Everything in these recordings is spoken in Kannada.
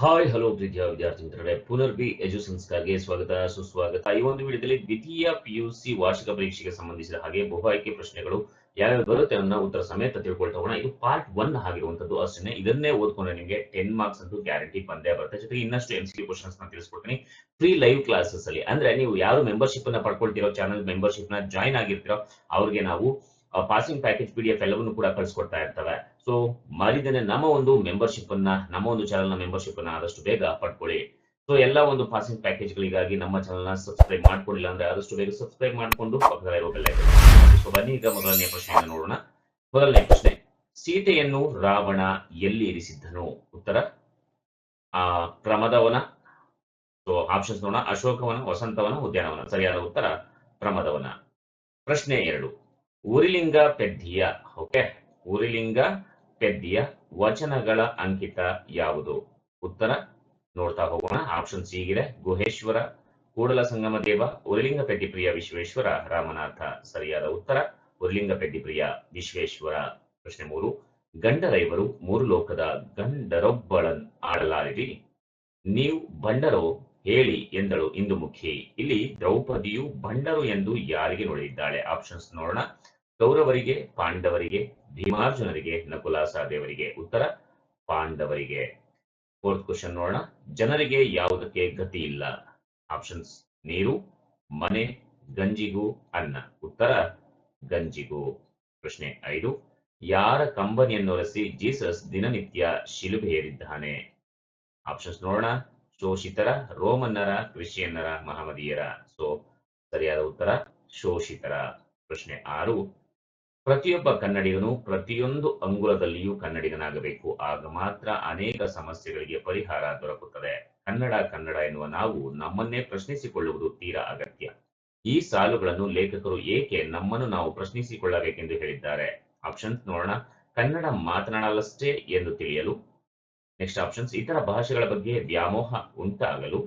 ಹಾಯ್ ಹಲೋ ಪ್ರೀತಿಯ ವಿದ್ಯಾರ್ಥಿ ಮಿತ್ರರೇ, ಪುನರ್ಬಿ ಎಜುಸೆನ್ಸ್‌ಗಾಗಿ ಸ್ವಾಗತ ಸುಸ್ವಾಗತ. ಈ ಒಂದು ವಿಡಿಯೋದಲ್ಲಿ ದ್ವಿತೀಯ ಪಿಯುಸಿ ವಾರ್ಷಿಕ ಪರೀಕ್ಷೆಗೆ ಸಂಬಂಧಿಸಿದ ಹಾಗೆ ಬಹು ಆಯ್ಕೆ ಪ್ರಶ್ನೆಗಳು ಯಾವ್ಯಾವ ಬರುತ್ತೆ ಅನ್ನೋ ಉತ್ತರ ಸಮೇತ ತಿಳ್ಕೊಳ್ತಾ ಹೋಗೋಣ. ಇದು ಪಾರ್ಟ್ 1 ಆಗಿರುವಂತದ್ದು ಅಷ್ಟೇ. ಇದನ್ನೇ ಓದ್ಕೊಂಡ್ರೆ ನಿಮಗೆ 10 ಮಾರ್ಕ್ಸ್ ಅಂತೂ ಗ್ಯಾರಂಟಿ ಬಂದೇ ಬರುತ್ತೆ. ಜೊತೆಗೆ ಇನ್ನಷ್ಟು MCQ ಕ್ವೆಶ್ಚನ್ಸ್ ನ ತಿಳಿಸ್ಕೊಡ್ತೀನಿ ಫ್ರೀ ಲೈವ್ ಕ್ಲಾಸಸ್ ಅಲ್ಲಿ. ಅಂದ್ರೆ ನೀವು ಯಾರು ಮೆಂಬರ್‌ಶಿಪ್ ಅನ್ನ ಪಡ್ಕೊಳ್ತಿರೋ, ಚಾನಲ್ ಮೆಂಬರ್‌ಶಿಪ್ ನ ಜಾಯಿನ್ ಆಗಿರ್ತೀರೋ ಅವ್ರಿಗೆ ನಾವು ಪಾಸಿಂಗ್ ಪ್ಯಾಕೇಜ್ PDF ಎಲ್ಲವನ್ನು ಕೂಡ ಕಳಿಸ್ಕೊಡ್ತಾ ಇರ್ತವೆ. ಸೊ ಮರಿದೇನೆ ನಮ್ಮ ಒಂದು ಮೆಂಬರ್‌ಶಿಪ್ ಅನ್ನ, ನಮ್ಮ ಒಂದು ಚಾನಲ್ ನ ಮೆಂಬರ್‌ಶಿಪ್ ಅನ್ನ ಆದಷ್ಟು ಬೇಗ ಪಡ್ಕೊಳ್ಳಿ. ಸೊ ಎಲ್ಲ ಒಂದು ಪಾಸಿಂಗ್ ಪ್ಯಾಕೇಜ್ ಗಳಿಗಾಗಿ ನಮ್ಮ ಚಾನಲ್ ನ ಸಬ್ಸ್ಕ್ರೈಬ್ ಮಾಡ್ಕೊಂಡಿಲ್ಲ ಅಂದ್ರೆ ಆದಷ್ಟು ಬೇಗ ಸಬ್ಸ್ಕ್ರೈಬ್ ಮಾಡಿಕೊಂಡು ಪಕ್ಕದಲ್ಲಿರೋ ಬೆಲ್ ಐಕಾನ್ ಒತ್ತಿ. ಸೊ ಬನ್ನಿ ಈಗ ಮೊದಲನೇ ಪ್ರಶ್ನೆಯನ್ನು ನೋಡೋಣ. ಮೊದಲನೇ ಪ್ರಶ್ನೆ, ಸೀತೆಯನ್ನು ರಾವಣ ಎಲ್ಲಿ ಇರಿಸಿದ್ದನು? ಉತ್ತರ ಪ್ರಮದವನ. ಸೊ ಆಪ್ಷನ್ಸ್ ನೋಡೋಣ: ಅಶೋಕವನ, ವಸಂತವನ, ಉದ್ಯಾನವನ. ಸರಿಯಾದ ಉತ್ತರ ಪ್ರಮದವನ. ಪ್ರಶ್ನೆ 2, ಉರಿಲಿಂಗ ಪೆದ್ದಿಯ ಓಕೆ ಉರಿಲಿಂಗ ಪೆದ್ದಿಯ ವಚನಗಳ ಅಂಕಿತ ಯಾವುದು? ಉತ್ತರ ನೋಡ್ತಾ ಹೋಗೋಣ. ಆಪ್ಷನ್ ಸಿ ಗಿದೆ: ಗುಹೇಶ್ವರ, ಕೂಡಲ ಸಂಗಮ ದೇವ, ಉರಿಲಿಂಗ ಪೆದ್ದಿಪ್ರಿಯ ವಿಶ್ವೇಶ್ವರ, ರಾಮನಾಥ. ಸರಿಯಾದ ಉತ್ತರ ಉರಿಲಿಂಗ ಪೆದ್ದಿಪ್ರಿಯ ವಿಶ್ವೇಶ್ವರ. ಪ್ರಶ್ನೆ 3, ಗಂಡರೈವರು ಮೂರು ಲೋಕದ ಗಂಡರೊಬ್ಬಳನ್ ಆಡಲಾರಿರಿ, ನೀವು ಬಂಡರೋ ಹೇಳಿ ಎಂದಳು ಇಂದುಮುಖಿ. ಇಲ್ಲಿ ದ್ರೌಪದಿಯು ಬಂಡರು ಎಂದು ಯಾರಿಗೆ ನುಡಿದಿದ್ದಾಳೆ? ಆಪ್ಷನ್ಸ್ ನೋಡೋಣ: ಕೌರವರಿಗೆ, ಪಾಂಡವರಿಗೆ, ಭೀಮಾರ್ಜುನರಿಗೆ, ನಕುಲ ಸಹದೇವರಿಗೆ. ಉತ್ತರ ಪಾಂಡವರಿಗೆ. ಫೋರ್ತ್ ಕ್ವಶನ್ ನೋಡೋಣ. ಜನರಿಗೆ ಯಾವುದಕ್ಕೆ ಗತಿ ಇಲ್ಲ? ಆಪ್ಷನ್ಸ್: ನೀರು, ಮನೆ, ಗಂಜಿಗೂ, ಅನ್ನ. ಉತ್ತರ ಗಂಜಿಗೂ. ಪ್ರಶ್ನೆ 5, ಯಾರ ಕಂಬನಿಯನ್ನೊರೆಸಿ ಜೀಸಸ್ ದಿನನಿತ್ಯ ಶಿಲುಬೆ ಏರಿದ್ದಾನೆ? ಆಪ್ಷನ್ಸ್ ನೋಡೋಣ: ಶೋಷಿತರ, ರೋಮನ್ನರ, ಕ್ರಿಶ್ಚಿಯನ್ನರ, ಮಹಮದೀಯರ. ಸೊ ಸರಿಯಾದ ಉತ್ತರ ಶೋಷಿತರ. ಪ್ರಶ್ನೆ 6, ಪ್ರತಿಯೊಬ್ಬ ಕನ್ನಡಿಗನು ಪ್ರತಿಯೊಂದು ಅಂಗುಲದಲ್ಲಿಯೂ ಕನ್ನಡಿಗನಾಗಬೇಕು, ಆಗ ಮಾತ್ರ ಅನೇಕ ಸಮಸ್ಯೆಗಳಿಗೆ ಪರಿಹಾರ ದೊರಕುತ್ತದೆ. ಕನ್ನಡ ಕನ್ನಡ ಎನ್ನುವ ನಾವು ನಮ್ಮನ್ನೇ ಪ್ರಶ್ನಿಸಿಕೊಳ್ಳುವುದು ತೀರಾ ಅಗತ್ಯ. ಈ ಸಾಲುಗಳನ್ನು ಲೇಖಕರು ಏಕೆ ನಮ್ಮನ್ನು ನಾವು ಪ್ರಶ್ನಿಸಿಕೊಳ್ಳಬೇಕೆಂದು ಹೇಳಿದ್ದಾರೆ? ಆಪ್ಷನ್ಸ್ ನೋಡೋಣ: ಕನ್ನಡ ಮಾತನಾಡಲಷ್ಟೇ ಎಂದು ತಿಳಿಯಲು. ನೆಕ್ಸ್ಟ್ ಆಪ್ಷನ್ಸ್: ಇತರ ಭಾಷೆಗಳ ಬಗ್ಗೆ ವ್ಯಾಮೋಹ ಉಂಟಾಗಲು.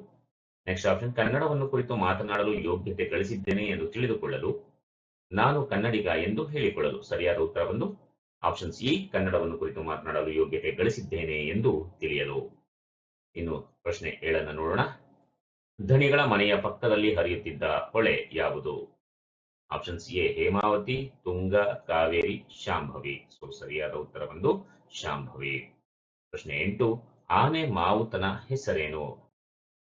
ನೆಕ್ಸ್ಟ್ ಆಪ್ಷನ್: ಕನ್ನಡವನ್ನು ಕುರಿತು ಮಾತನಾಡಲು ಯೋಗ್ಯತೆ ಗಳಿಸಿದ್ದೇನೆ ಎಂದು ತಿಳಿದುಕೊಳ್ಳಲು. ನಾನು ಕನ್ನಡಿಗ ಎಂದು ಹೇಳಿಕೊಳ್ಳಲು. ಸರಿಯಾದ ಉತ್ತರ ಬಂದು ಆಪ್ಷನ್ಸ್ ಇ: ಕನ್ನಡವನ್ನು ಕುರಿತು ಮಾತನಾಡಲು ಯೋಗ್ಯತೆ ಗಳಿಸಿದ್ದೇನೆ ಎಂದು ತಿಳಿಯಲು. ಇನ್ನು ಪ್ರಶ್ನೆ 7 ನೋಡೋಣ. ಧನಿಗಳ ಮನೆಯ ಪಕ್ಕದಲ್ಲಿ ಹರಿಯುತ್ತಿದ್ದ ಹೊಳೆ ಯಾವುದು? Options A: Hemavati, Tunga, Kaveri, Shambhavi. So ಸರಿಯಾದ ಉತ್ತರ ಬಂದು ಶಾಂಭವಿ. ಪ್ರಶ್ನೆ 8, ಆನೆ ಮಾವುತನ ಹೆಸರೇನು?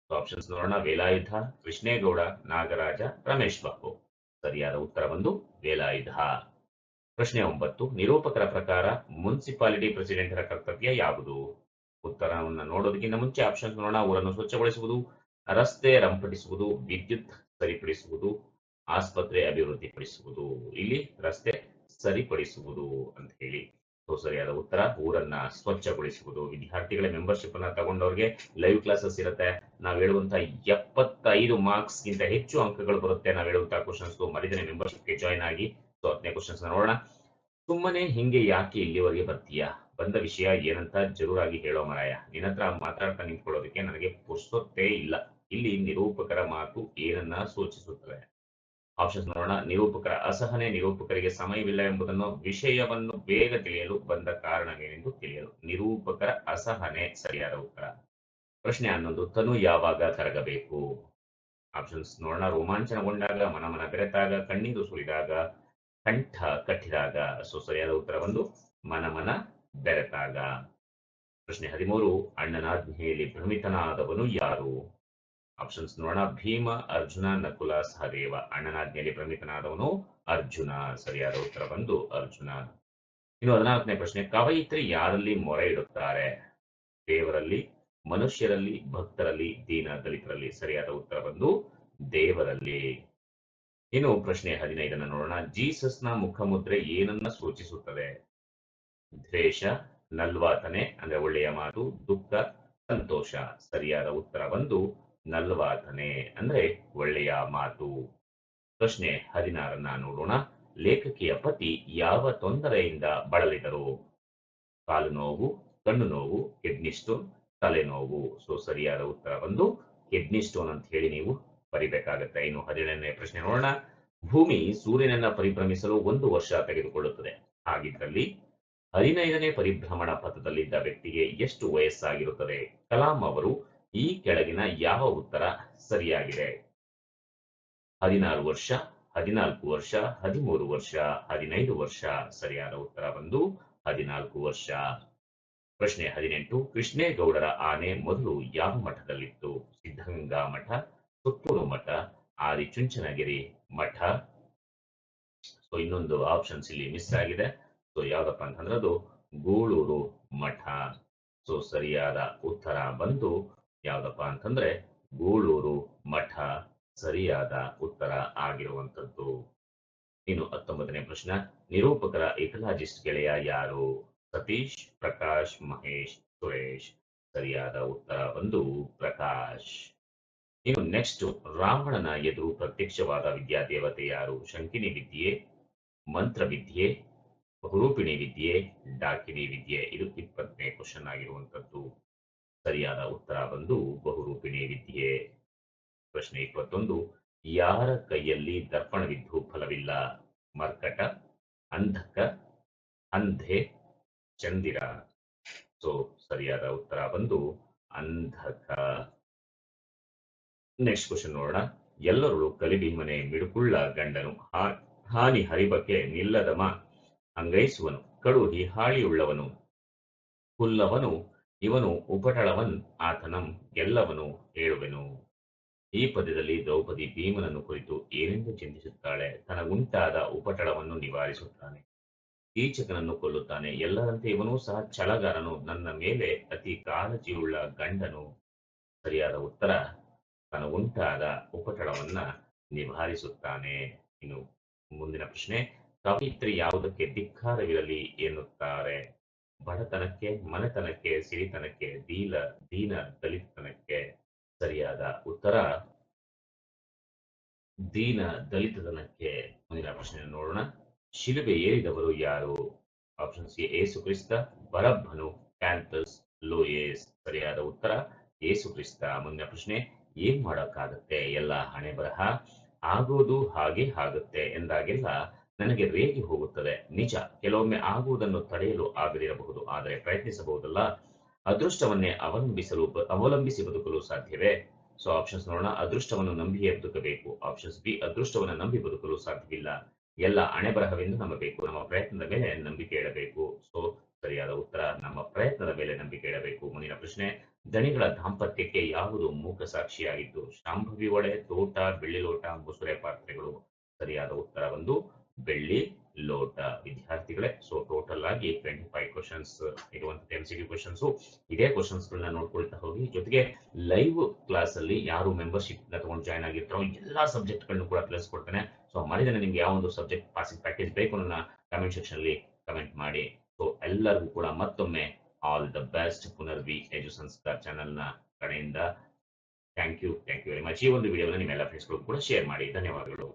ಆಪ್ಷನ್ಸ್ ನೋಡೋಣ: ವೇಲಾಯುಧ, ಕೃಷ್ಣೇಗೌಡ, ನಾಗರಾಜ, ರಮೇಶ್ ಬಾಬು. ಸರಿಯಾದ ಉತ್ತರ ಬಂದು ವೇಲಾಯುಧ. ಪ್ರಶ್ನೆ 9, ನಿರೂಪಕರ ಪ್ರಕಾರ ಮುನ್ಸಿಪಾಲಿಟಿ ಪ್ರೆಸಿಡೆಂಟರ ಕರ್ತವ್ಯ ಯಾವುದು? ಉತ್ತರವನ್ನು ನೋಡೋದಕ್ಕಿಂತ ಮುಂಚೆ ಆಪ್ಷನ್ಸ್ ನೋಡೋಣ: ಊರನ್ನು ಸ್ವಚ್ಛಗೊಳಿಸುವುದು, ರಸ್ತೆ ರಂಪಟಿಸುವುದು, ವಿದ್ಯುತ್ ಸರಿಪಡಿಸುವುದು, ಆಸ್ಪತ್ರೆ ಅಭಿವೃದ್ಧಿಪಡಿಸುವುದು. ಇಲ್ಲಿ ರಸ್ತೆ ಸರಿಪಡಿಸುವುದು ಅಂತ ಹೇಳಿ. ಸೊ ಸರಿಯಾದ ಉತ್ತರ ಊರನ್ನ ಸ್ವಚ್ಛಗೊಳಿಸುವುದು. ವಿದ್ಯಾರ್ಥಿಗಳ ಮೆಂಬರ್ಶಿಪ್ ಅನ್ನ ತಗೊಂಡವ್ರಿಗೆ ಲೈವ್ ಕ್ಲಾಸಸ್ ಇರುತ್ತೆ. ನಾವು ಹೇಳುವಂತ 75 ಮಾರ್ಕ್ಸ್ ಗಿಂತ ಹೆಚ್ಚು ಅಂಕಗಳು ಬರುತ್ತೆ ನಾವು ಹೇಳುವಂತ ಕ್ವಶನ್ಸ್. ಮರಿದೇನೆ ಮೆಂಬರ್ಶಿಪ್ಗೆ ಜಾಯ್ನ್ ಆಗಿ. ಸೊ 10ನೇ ಕ್ವಶನ್ಸ್ ನೋಡೋಣ. ಸುಮ್ಮನೆ ಹಿಂಗೆ ಯಾಕೆ ಇಲ್ಲಿವರೆಗೆ ಬರ್ತೀಯಾ? ಬಂದ ವಿಷಯ ಏನಂತ ಜರೂರಾಗಿ ಹೇಳೋ ಮರಾಯ. ನಿನ್ನ ಹತ್ರ ಮಾತಾಡ್ತಾ ನಿಂತ್ಕೊಳ್ಳೋದಕ್ಕೆ ನನಗೆ ಪುರ್ಸೊತ್ತೇ ಇಲ್ಲ. ಇಲ್ಲಿ ನಿರೂಪಕರ ಮಾತು ಏನನ್ನ ಸೂಚಿಸುತ್ತದೆ? ಆಪ್ಷನ್ಸ್ ನೋಡೋಣ: ನಿರೂಪಕರ ಅಸಹನೆ, ನಿರೂಪಕರಿಗೆ ಸಮಯವಿಲ್ಲ ಎಂಬುದನ್ನು, ವಿಷಯವನ್ನು ಬೇಗ ತಿಳಿಯಲು, ಬಂದ ಕಾರಣವೇನೆಂದು ತಿಳಿಯಲು. ನಿರೂಪಕರ ಅಸಹನೆ ಸರಿಯಾದ ಉತ್ತರ. ಪ್ರಶ್ನೆ 11, ತನು ಯಾವಾಗ ಕರಗಬೇಕು? ಆಪ್ಷನ್ಸ್ ನೋಡೋಣ: ರೋಮಾಂಚನಗೊಂಡಾಗ, ಮನಮನ ಬೆರೆತಾಗ, ಕಣ್ಣೀರು ಸುರಿದಾಗ, ಕಂಠ ಕಟ್ಟಿದಾಗ. ಸೊ ಸರಿಯಾದ ಉತ್ತರ ಬಂದು ಮನಮನ ಬೆರೆತಾಗ. ಪ್ರಶ್ನೆ 13, ಅಣ್ಣನಾಜ್ಞೆಯಲ್ಲಿ ಭ್ರಮಿತನಾದವನು ಯಾರು? ಆಪ್ಷನ್ಸ್ ನೋಡೋಣ: ಭೀಮ, ಅರ್ಜುನ, ನಕುಲ, ಸಹದೇವ. ಅಣ್ಣನಾಜ್ಞೆಯಲ್ಲಿ ಭ್ರಮಿತನಾದವನು ಅರ್ಜುನ. ಸರಿಯಾದ ಉತ್ತರ ಬಂದು ಅರ್ಜುನ. ಇನ್ನು 14ನೇ ಪ್ರಶ್ನೆ, ಕವಯಿತ್ರಿ ಯಾರಲ್ಲಿ ಮೊರೆ ಇಡುತ್ತಾರೆ? ದೇವರಲ್ಲಿ, ಮನುಷ್ಯರಲ್ಲಿ, ಭಕ್ತರಲ್ಲಿ, ದೀನ ದಲಿತರಲ್ಲಿ. ಸರಿಯಾದ ಉತ್ತರ ಬಂದು ದೇವರಲ್ಲಿ. ಇನ್ನು ಪ್ರಶ್ನೆ 15 ನೋಡೋಣ. ಜೀಸಸ್ನ ಮುಖಮುದ್ರೆ ಏನನ್ನ ಸೂಚಿಸುತ್ತದೆ? ದ್ವೇಷ, ನಲ್ವಾತನೆ ಅಂದ್ರೆ ಒಳ್ಳೆಯ ಮಾತು, ದುಃಖ, ಸಂತೋಷ. ಸರಿಯಾದ ಉತ್ತರ ಬಂದು ನಲ್ವಾತನೆ ಅಂದ್ರೆ ಒಳ್ಳೆಯ ಮಾತು. ಪ್ರಶ್ನೆ 16 ನೋಡೋಣ. ಲೇಖಕಿಯ ಪತಿ ಯಾವ ತೊಂದರೆಯಿಂದ ಬಳಲಿದರು? ಕಾಲು ನೋವು, ಕಣ್ಣು ನೋವು, ಕಿಡ್ನಿ ಸ್ಟೋನ್, ತಲೆನೋವು. ಸೊ ಸರಿಯಾದ ಉತ್ತರ ಬಂದು ಕಿಡ್ನಿ ಸ್ಟೋನ್ ಅಂತ ಹೇಳಿ ನೀವು ಬರಿಬೇಕಾಗತ್ತೆ. ಇನ್ನು 17ನೇ ಪ್ರಶ್ನೆ ನೋಡೋಣ. ಭೂಮಿ ಸೂರ್ಯನನ್ನ ಪರಿಭ್ರಮಿಸಲು 1 ವರ್ಷ ತೆಗೆದುಕೊಳ್ಳುತ್ತದೆ. ಹಾಗಿದ್ರಲ್ಲಿ 15ನೇ ಪರಿಭ್ರಮಣ ಪಥದಲ್ಲಿದ್ದ ವ್ಯಕ್ತಿಗೆ ಎಷ್ಟು ವಯಸ್ಸಾಗಿರುತ್ತದೆ? ಕಲಾಂ ಅವರು ಈ ಕೆಳಗಿನ ಯಾವ ಉತ್ತರ ಸರಿಯಾಗಿದೆ? 16 ವರ್ಷ, 14 ವರ್ಷ, 13 ವರ್ಷ, 15 ವರ್ಷ. ಸರಿಯಾದ ಉತ್ತರ ಬಂದು 14 ವರ್ಷ. ಪ್ರಶ್ನೆ 18. ಕೃಷ್ಣೇಗೌಡರ ಆನೆ ಮೊದಲು ಯಾವ ಮಠದಲ್ಲಿತ್ತು? ಸಿದ್ಧಗಂಗಾ ಮಠ, ಸುತ್ತೂರು ಮಠ, ಆದಿಚುಂಚನಗಿರಿ ಮಠ. ಸೊ ಇನ್ನೊಂದು ಆಪ್ಷನ್ಸ್ ಇಲ್ಲಿ ಮಿಸ್ ಆಗಿದೆ. ಸೊ ಯಾವ್ದಪ್ಪ ಅಂತಂದ್ರೆ ಅದು ಗೂಳೂರು ಮಠ. ಸೊ ಸರಿಯಾದ ಉತ್ತರ ಬಂದು ಯಾವ್ದಪ್ಪ ಅಂತಂದ್ರೆ ಗೂಳೂರು ಮಠ ಸರಿಯಾದ ಉತ್ತರ ಆಗಿರುವಂತದ್ದು. ಇನ್ನು 19ನೇ ಪ್ರಶ್ನೆ. ನಿರೂಪಕರ ಎಕಲಾಜಿಸ್ಟ್ ಗೆಳೆಯ ಯಾರು? ಸತೀಶ್, ಪ್ರಕಾಶ್, ಮಹೇಶ್, ಸುರೇಶ್. ಸರಿಯಾದ ಉತ್ತರ ಬಂದು ಪ್ರಕಾಶ್. ಇನ್ನು ನೆಕ್ಸ್ಟ್, ರಾವಣನ ಎದುರು ಪ್ರತ್ಯಕ್ಷವಾದ ವಿದ್ಯಾದೇವತೆ ಯಾರು? ಶಂಕಿನಿ ವಿದ್ಯೆ, ಮಂತ್ರವಿದ್ಯೆ, ಬಹುರೂಪಿಣಿ ವಿದ್ಯೆ, ಡಾಕಿನಿ ವಿದ್ಯೆ. ಇದು 20ನೇ ಕ್ವಶನ್ ಆಗಿರುವಂತದ್ದು. ಸರಿಯಾದ ಉತ್ತರ ಬಂದು ಬಹುರೂಪಿಣಿ ವಿದ್ಯೆ. ಪ್ರಶ್ನೆ 21. ಯಾರ ಕೈಯಲ್ಲಿ ದರ್ಪಣವಿದ್ದು ಫಲವಿಲ್ಲ? ಮರ್ಕಟ, ಅಂಧಕ, ಅಂಧೆ, ಚಂದಿರ. ಸೊ ಸರಿಯಾದ ಉತ್ತರ ಬಂದು ಅಂಧಕ. ನೆಕ್ಸ್ಟ್ ಕ್ವಶನ್ ನೋಡೋಣ. ಎಲ್ಲರೂ ಕಲಿಭೀಮನೆ ಮಿಡುಕುಳ್ಳ ಗಂಡನು, ಹಾನಿ ಹರಿಬಕ್ಕೆ ನಿಲ್ಲದಮ ಅಂಗೈಸುವನು, ಕಡು ಹಿಹಾಳಿಯುಳ್ಳವನು, ಹುಲ್ಲವನು, ಇವನು ಉಪಟಳವನ್ ಆತನಂ ಗೆಲ್ಲವನು ಹೇಳುವೆನು. ಈ ಪದ್ಯದಲ್ಲಿ ದ್ರೌಪದಿ ಭೀಮನನ್ನು ಕುರಿತು ಏನೆಂದು ಚಿಂತಿಸುತ್ತಾಳೆ? ತನಗುಂಟಾದ ಉಪಟಳವನ್ನು ನಿವಾರಿಸುತ್ತಾನೆ, ಕೀಚಕನನ್ನು ಕೊಲ್ಲುತ್ತಾನೆ, ಎಲ್ಲರಂತೆ ಇವನೂ ಸಹ ಛಲಗಾರನು, ನನ್ನ ಮೇಲೆ ಅತಿ ಕಾಳಜಿಯುಳ್ಳ ಗಂಡನು. ಸರಿಯಾದ ಉತ್ತರ ತನಗುಂಟಾದ ಉಪಟಳವನ್ನ ನಿವಾರಿಸುತ್ತಾನೆ. ಇನ್ನು ಮುಂದಿನ ಪ್ರಶ್ನೆ. ಕವಯಿತ್ರಿ ಯಾವುದಕ್ಕೆ ಧಿಕ್ಕಾರವಿರಲಿ ಎನ್ನುತ್ತಾರೆ? ಬಡತನಕ್ಕೆ, ಮನೆತನಕ್ಕೆ, ಸಿರಿತನಕ್ಕೆ, ದೀನ ದಲಿತನಕ್ಕೆ. ಸರಿಯಾದ ಉತ್ತರ ದೀನ ದಲಿತತನಕ್ಕೆ. ಮುಂದಿನ ಪ್ರಶ್ನೆ ನೋಡೋಣ. ಶಿಲುಬೆ ಏರಿದವರು ಯಾರು? ಆಪ್ಷನ್ ಸಿ ಏಸು ಕ್ರಿಸ್ತ, ಬರಬ್ಬನು, ಕ್ಯಾಂತಸ್, ಲೋಯೇಸ್. ಸರಿಯಾದ ಉತ್ತರ ಏಸು ಕ್ರಿಸ್ತ. ಮುಂದಿನ ಪ್ರಶ್ನೆ. ಏನ್ ಮಾಡೋಕ್ಕಾಗತ್ತೆ? ಎಲ್ಲ ಹಣೆ ಬರಹ, ಆಗೋದು ಹಾಗೆ ಆಗುತ್ತೆ ಎಂದಾಗೆಲ್ಲ ನನಗೆ ರೇಗಿ ಹೋಗುತ್ತದೆ. ನಿಜ, ಕೆಲವೊಮ್ಮೆ ಆಗುವುದನ್ನು ತಡೆಯಲು ಆಗದಿರಬಹುದು, ಆದರೆ ಪ್ರಯತ್ನಿಸಬಹುದಲ್ಲ. ಅದೃಷ್ಟವನ್ನೇ ಅವಲಂಬಿಸಿ ಬದುಕಲು ಸಾಧ್ಯವೇ? ಸೊ ಆಪ್ಷನ್ಸ್ ನೋಡೋಣ. ಅದೃಷ್ಟವನ್ನು ನಂಬಿಯೇ ಬದುಕಬೇಕು. ಆಪ್ಷನ್ಸ್ ಬಿ, ಅದೃಷ್ಟವನ್ನು ನಂಬಿ ಬದುಕಲು ಸಾಧ್ಯವಿಲ್ಲ. ಎಲ್ಲ ಹಣೆ ಬರಹವೆಂದು ನಂಬಬೇಕು. ನಮ್ಮ ಪ್ರಯತ್ನದ ಮೇಲೆ ನಂಬಿಕೆ ಇಡಬೇಕು. ಸೊ ಸರಿಯಾದ ಉತ್ತರ ನಮ್ಮ ಪ್ರಯತ್ನದ ಮೇಲೆ ನಂಬಿಕೆ ಇಡಬೇಕು. ಮುಂದಿನ ಪ್ರಶ್ನೆ. ದಣಿಗಳ ದಾಂಪತ್ಯಕ್ಕೆ ಯಾವುದು ಮೂಕ ಸಾಕ್ಷಿಯಾಗಿತ್ತು? ಶಾಂಭವಿ ಒಳೆ, ತೋಟ, ಬೆಳ್ಳಿ ಲೋಟ, ಮುಸುರೆ ಪಾತ್ರೆಗಳು. ಸರಿಯಾದ ಉತ್ತರ ಒಂದು ಬೆಳ್ಳಿ ಲೋಟ. ವಿದ್ಯಾರ್ಥಿಗಳೇ, ಸೊ ಟೋಟಲ್ ಆಗಿ 25 ಕ್ವಶನ್ಸ್ ಇರುವಂತಹ MCQ ಕ್ವಶನ್ಸ್. ಇದೇ ಕ್ವಶನ್ಸ್ ಗಳನ್ನ ನೋಡ್ಕೊಳ್ತಾ ಹೋಗಿ. ಜೊತೆಗೆ ಲೈವ್ ಕ್ಲಾಸ್ ಅಲ್ಲಿ ಯಾರು ಮೆಂಬರ್ಶಿಪ್ ತಗೊಂಡು ಜಾಯ್ನ್ ಆಗಿರ್ತಾರೋ ಎಲ್ಲಾ ಸಬ್ಜೆಕ್ಟ್ ಗಳನ್ನು ಕೂಡ ತಿಳಿಸ್ಕೊಡ್ತಾನೆ. ಸೊ ಮಾಡಿದ್ರೆ ನಿಮ್ಗೆ ಯಾವ ಒಂದು ಸಬ್ಜೆಕ್ಟ್ ಪಾಸಿಂಗ್ ಪ್ಯಾಕೇಜ್ ಬೇಕು ನನ್ನ ಕಮೆಂಟ್ ಸೆಕ್ಷನ್ ಅಲ್ಲಿ ಕಮೆಂಟ್ ಮಾಡಿ. ಸೊ ಎಲ್ಲರಿಗೂ ಕೂಡ ಮತ್ತೊಮ್ಮೆ ಆಲ್ ದ ಬೆಸ್ಟ್. ಪುನರ್ವಿ ಎಜು ಸಂಸ್ಕಾರ ಚಾನೆಲ್ ನ ಕಡೆಯಿಂದ ಥ್ಯಾಂಕ್ ಯು ವೆರಿ ಮಚ್. ಈ ಒಂದು ವಿಡಿಯೋನ ನಿಮ್ಮೆಲ್ಲ ಫ್ರೆಂಡ್ಸ್ಗಳು ಕೂಡ ಶೇರ್ ಮಾಡಿ. ಧನ್ಯವಾದಗಳು.